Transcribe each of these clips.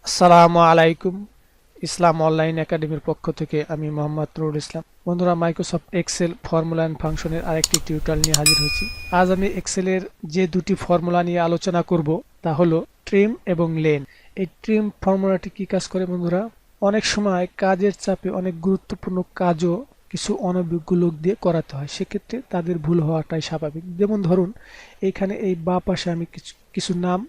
আসসালামু আলাইকুম। ইসলাম অনলাইন একাডেমির পক্ষ থেকে আমি মোহাম্মদ নুরুল ইসলাম। বন্ধুরা, মাইক্রোসফট এক্সেল ফর্মুলা অ্যান্ড ফাংশনের আরেকটি টিউটোরিয়াল নিয়ে হাজির হয়েছি। আজ আমি এক্সেলের যে দুটি ফর্মুলা নিয়ে আলোচনা করব তা হলো ট্রিম এবং লেন। এই ট্রিম ফর্মুলাটি কি কাজ করে বন্ধুরা? অনেক সময় কাজের চাপে অনেক গুরুত্বপূর্ণ কাজও কিছু অনভিজ্ঞ লোক দিয়ে করাতে হয়, সেক্ষেত্রে তাদের ভুল হওয়াটাই স্বাভাবিক। যেমন ধরুন, এইখানে এই বাঁ পাশে আমি কিছু কিছু নাম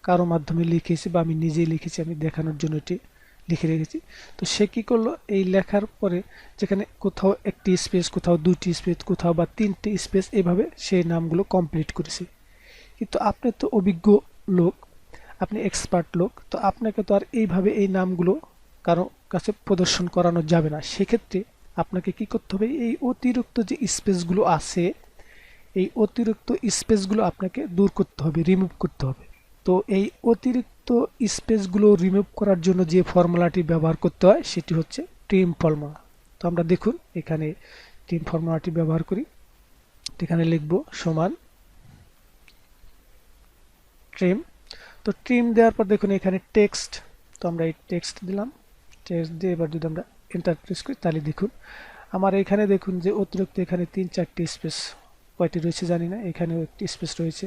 কারো মাধ্যমে লিখেছি বা আমি নিজেই লিখেছি, আমি দেখানোর জন্য এটি লিখে রেখেছি। তো সে কি করলো, এই লেখার পরে যেখানে কোথাও একটি স্পেস, কোথাও দুটি স্পেস, কোথাও বা তিনটি স্পেস, এভাবে সেই নামগুলো কমপ্লিট করেছে। কিন্তু আপনি তো অভিজ্ঞ লোক, আপনি এক্সপার্ট লোক, তো আপনাকে তো আর এইভাবে এই নামগুলো কারো কাছে প্রদর্শন করানো যাবে না। সেক্ষেত্রে আপনাকে কি করতে হবে, এই অতিরিক্ত যে স্পেসগুলো আছে, এই অতিরিক্ত স্পেসগুলো আপনাকে দূর করতে হবে, রিমুভ করতে হবে। তো এই অতিরিক্ত স্পেসগুলো রিমুভ করার জন্য যে ফর্মুলাটি ব্যবহার করতে হয় সেটি হচ্ছে ট্রিম ফর্মুলা। তো আমরা দেখুন এখানে ট্রিম ফর্মুলাটি ব্যবহার করি। এখানে লিখব সমান ট্রিম। তো ট্রিম দেওয়ার পর দেখুন এখানে টেক্সট, তো আমরা এই টেক্সট দিলাম। টেক্সট দিয়ে এবার যদি আমরা এন্টার প্রেস করি তাহলে দেখুন আমার এখানে দেখুন যে অতিরিক্ত এখানে 3-4টি স্পেস, কয়টি রয়েছে জানি না, এখানেও একটি স্পেস রয়েছে।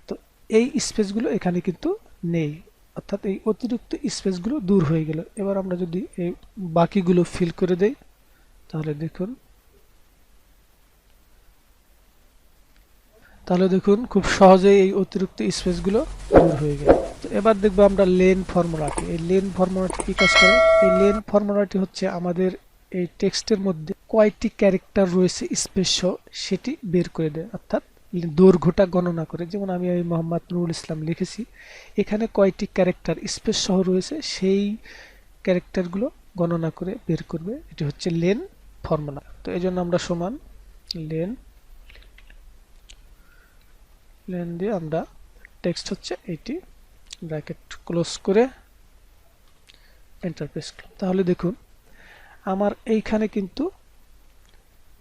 তো এই স্পেসগুলো এখানে কিন্তু নেই, অর্থাৎ এই অতিরিক্ত স্পেসগুলো দূর হয়ে গেল। এবার আমরা যদি এই বাকিগুলো ফিল করে দেই তাহলে দেখুন খুব সহজেই এই অতিরিক্ত স্পেসগুলো দূর হয়ে গেল। তো এবার দেখবো আমরা লেন ফর্মুলাটি। এই লেন ফর্মুলাটি কি কাজ করে? এই লেন ফর্মুলাটি হচ্ছে আমাদের এই টেক্সটের মধ্যে কয়টি ক্যারেক্টার রয়েছে স্পেস সহ সেটি বের করে দেয়, অর্থাৎ দৈর্ঘ্যটা গণনা করে। যেমন আমি এই মোহাম্মদ নুরুল ইসলাম লিখেছি, এখানে কয়টি ক্যারেক্টার স্পেস সহ রয়েছে সেই ক্যারেক্টারগুলো গণনা করে বের করবে। এটি হচ্ছে লেন ফর্মুলা। তো এই জন্য আমরা সমান লেন লেন দিয়ে আমরা টেক্সট হচ্ছে এইটি, ব্র্যাকেট ক্লোজ করে এন্টার প্রেস করলাম। তাহলে দেখুন আমার এইখানে কিন্তু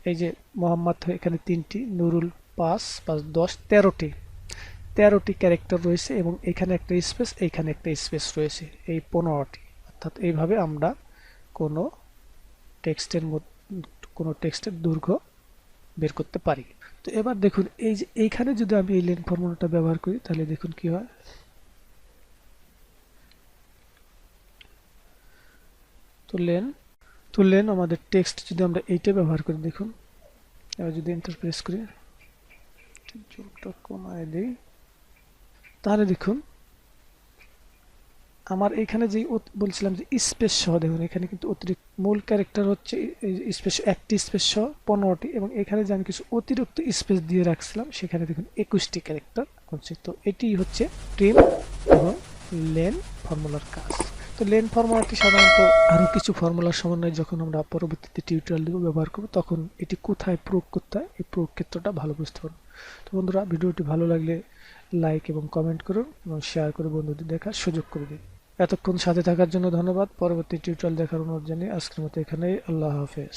এই যে মোহাম্মদ এখানে 3টি, নুরুল 5 5 10 13টি ক্যারেক্টার রয়েছে এবং এখানে একটা স্পেস, এইখানে একটা স্পেস রয়েছে, এই 15টি। অর্থাৎ এইভাবে আমরা কোনো টেক্সটের দৈর্ঘ্য বের করতে পারি। তো এবার দেখুন এই যে এইখানে যদি আমি এই লেন ফর্মুলাটা ব্যবহার করি তাহলে দেখুন কি হয়। তো লেন আমাদের টেক্সট যদি আমরা এইটা ব্যবহার করি, দেখুন এবার যদি এন্টার প্রেস করি, জুমটা কমায় দেই, তাহলে দেখুন আমার এখানে যে বলছিলাম যে স্পেস সহ, দেখুন এখানে কিন্তু অতিরিক্ত মূল ক্যারেক্টার হচ্ছে স্পেস, একটি স্পেস সহ 15টি, এবং এখানে যে আমি কিছু অতিরিক্ত স্পেস দিয়ে রাখছিলাম সেখানে দেখুন 21টি ক্যারেক্টার হচ্ছে। তো এটি হচ্ছে ট্রিম এবং লেন ফর্মুলার কাজ। তো লেন ফর্মুলাটি সাধারণত আরও কিছু ফর্মুলার সমন্বয়ে যখন আমরা পরবর্তীতে টিউটোরিয়াল দিব ব্যবহার করব, তখন এটি কোথায় প্রয়োগ করতে হয় এই প্রয়োগ ক্ষেত্রটা ভালো বুঝতে পারব। তো বন্ধুরা, ভিডিওটি ভালো লাগলে লাইক এবং কমেন্ট করুন এবং শেয়ার করে বন্ধুদের দেখার সুযোগ করে দিন। এতক্ষণ সাথে থাকার জন্য ধন্যবাদ। পরবর্তী টিউটোরিয়াল দেখার অনুরোধ জানিয়ে আজকের মতো এখানেই। আল্লাহ হাফেজ।